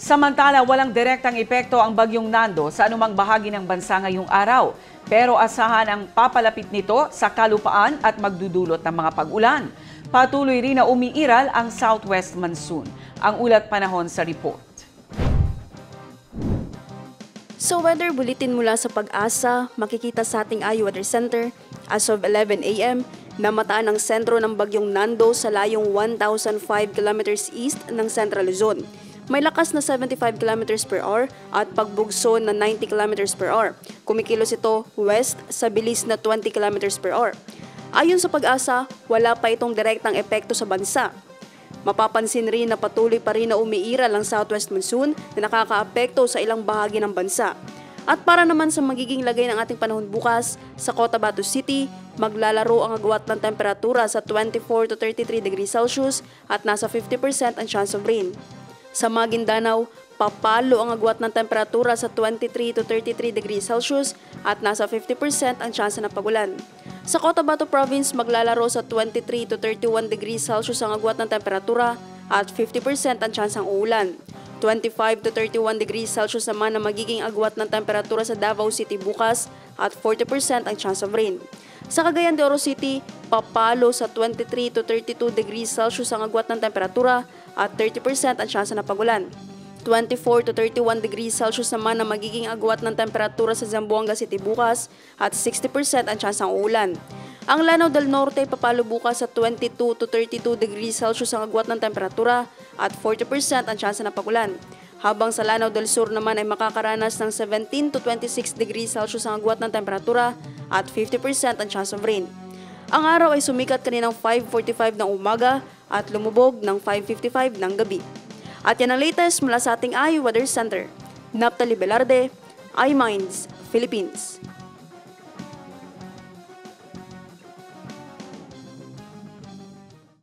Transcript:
Samantala, walang direktang epekto ang bagyong Nando sa anumang bahagi ng bansa ngayong araw. Pero asahan ang papalapit nito sa kalupaan at magdudulot ng mga pag-ulan. Patuloy rin na umiiral ang southwest monsoon. Ang ulat panahon sa report. Sa weather bulletin mula sa Pag-asa, makikita sa ating iWeather Center, as of 11 a.m., namataan ang sentro ng bagyong Nando sa layong 1,005 kilometers east ng Central Luzon. May lakas na 75 kilometers per hour at pagbugso na 90 kilometers per hour. Kumikilos ito west sa bilis na 20 kilometers per hour. Ayon sa Pag-asa, wala pa itong direktang epekto sa bansa. Mapapansin rin na patuloy pa rin na umiiral ang southwest monsoon na nakakaapekto sa ilang bahagi ng bansa. At para naman sa magiging lagay ng ating panahon bukas, sa Cotabato City, maglalaro ang agwat ng temperatura sa 24 to 33 degrees Celsius at nasa 50% ang chance of rain. Sa Maguindanao, papalo ang agwat ng temperatura sa 23 to 33 degrees Celsius at nasa 50% ang chance ng pagulan. Sa Cotabato Province, maglalaro sa 23 to 31 degrees Celsius ang agwat ng temperatura at 50% ang chance ng uulan. 25 to 31 degrees Celsius naman ang magiging agwat ng temperatura sa Davao City bukas at 40% ang chance of rain. Sa Cagayan de Oro City, papalo sa 23 to 32 degrees Celsius ang agwat ng temperatura at 30% ang chance ng pagulan. 24 to 31 degrees Celsius naman ang magiging agwat ng temperatura sa Zamboanga City bukas at 60% ang chance ng uulan. Ang Lanao del Norte papalo bukas sa 22 to 32 degrees Celsius ang agwat ng temperatura at 40% ang chance ng pagulan. Habang sa Lanao del Sur naman ay makakaranas ng 17 to 26 degrees Celsius ang agwat ng temperatura at 50% ang chance of rain. Ang araw ay sumikat kaninang 5:45 ng umaga at lumubog ng 5:55 ng gabi. At yan ang latest mula sa ating iWeather Center. Naphtali Velarde, iMinds, Philippines.